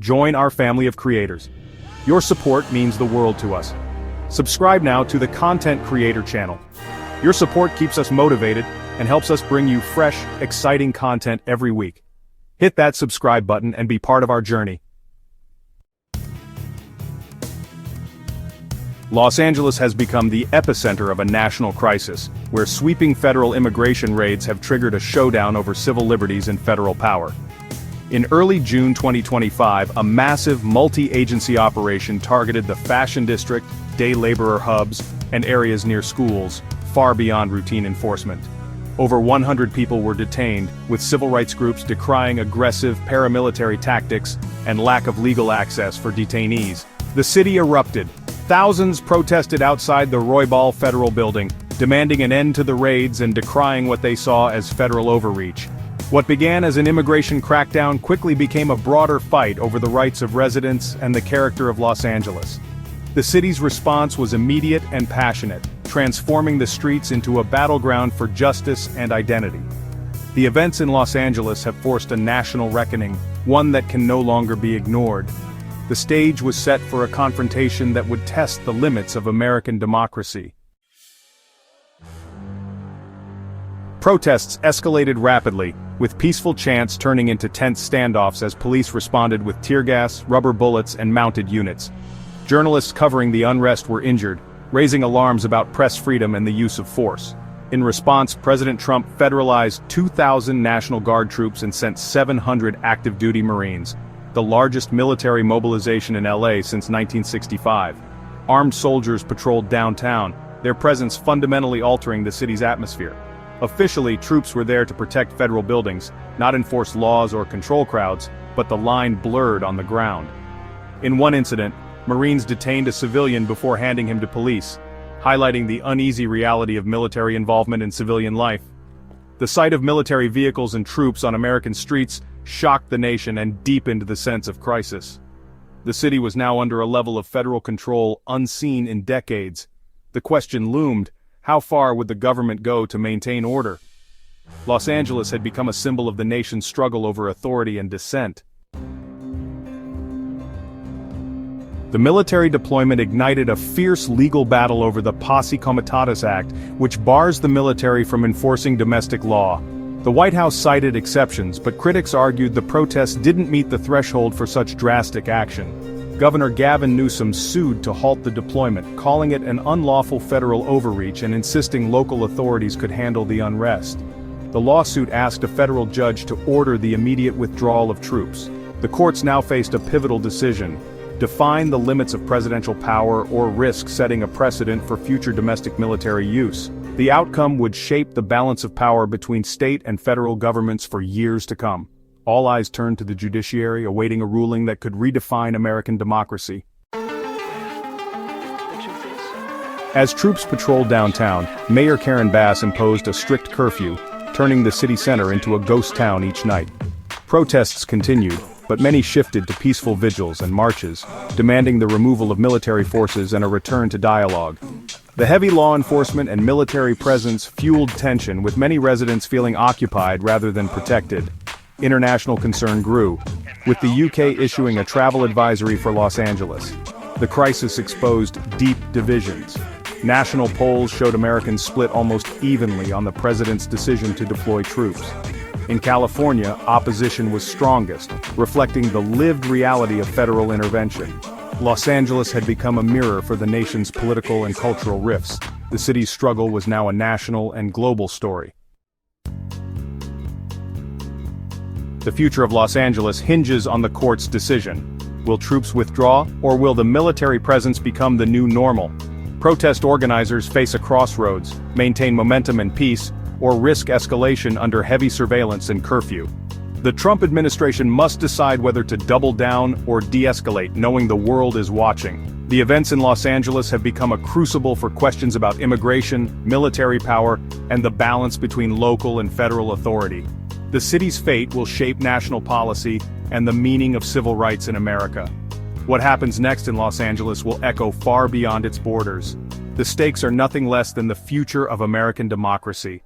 Join our family of creators. Your support means the world to us. Subscribe now to the Content Creator channel. Your support keeps us motivated and helps us bring you fresh, exciting content every week. Hit that subscribe button and be part of our journey. Los Angeles has become the epicenter of a national crisis, where sweeping federal immigration raids have triggered a showdown over civil liberties and federal power. In early June 2025, a massive multi-agency operation targeted the Fashion District, day laborer hubs, and areas near schools, far beyond routine enforcement. Over 100 people were detained, with civil rights groups decrying aggressive paramilitary tactics and lack of legal access for detainees. The city erupted. Thousands protested outside the Roybal Federal Building, demanding an end to the raids and decrying what they saw as federal overreach. What began as an immigration crackdown quickly became a broader fight over the rights of residents and the character of Los Angeles. The city's response was immediate and passionate, transforming the streets into a battleground for justice and identity. The events in Los Angeles have forced a national reckoning, one that can no longer be ignored. The stage was set for a confrontation that would test the limits of American democracy. Protests escalated rapidly, with peaceful chants turning into tense standoffs as police responded with tear gas, rubber bullets, and mounted units. Journalists covering the unrest were injured, raising alarms about press freedom and the use of force. In response, President Trump federalized 2,000 National Guard troops and sent 700 active-duty Marines, the largest military mobilization in LA since 1965. Armed soldiers patrolled downtown, their presence fundamentally altering the city's atmosphere. Officially, troops were there to protect federal buildings, not enforce laws or control crowds, but the line blurred on the ground. In one incident, Marines detained a civilian before handing him to police, highlighting the uneasy reality of military involvement in civilian life. The sight of military vehicles and troops on American streets shocked the nation and deepened the sense of crisis. The city was now under a level of federal control unseen in decades. The question loomed: how far would the government go to maintain order? Los Angeles had become a symbol of the nation's struggle over authority and dissent. The military deployment ignited a fierce legal battle over the Posse Comitatus Act, which bars the military from enforcing domestic law. The White House cited exceptions, but critics argued the protests didn't meet the threshold for such drastic action. Governor Gavin Newsom sued to halt the deployment, calling it an unlawful federal overreach and insisting local authorities could handle the unrest. The lawsuit asked a federal judge to order the immediate withdrawal of troops. The courts now faced a pivotal decision: define the limits of presidential power or risk setting a precedent for future domestic military use. The outcome would shape the balance of power between state and federal governments for years to come. All eyes turned to the judiciary, awaiting a ruling that could redefine American democracy. As troops patrolled downtown, Mayor Karen Bass imposed a strict curfew, turning the city center into a ghost town each night. Protests continued, but many shifted to peaceful vigils and marches, demanding the removal of military forces and a return to dialogue. The heavy law enforcement and military presence fueled tension, with many residents feeling occupied rather than protected. International concern grew, with the UK issuing a travel advisory for Los Angeles. The crisis exposed deep divisions. National polls showed Americans split almost evenly on the president's decision to deploy troops. In California, opposition was strongest, reflecting the lived reality of federal intervention. Los Angeles had become a mirror for the nation's political and cultural rifts. The city's struggle was now a national and global story. The future of Los Angeles hinges on the court's decision. Will troops withdraw, or will the military presence become the new normal? Protest organizers face a crossroads: maintain momentum and peace, or risk escalation under heavy surveillance and curfew. The Trump administration must decide whether to double down or de-escalate, knowing the world is watching. The events in Los Angeles have become a crucible for questions about immigration, military power, and the balance between local and federal authority. The city's fate will shape national policy and the meaning of civil rights in America. What happens next in Los Angeles will echo far beyond its borders. The stakes are nothing less than the future of American democracy.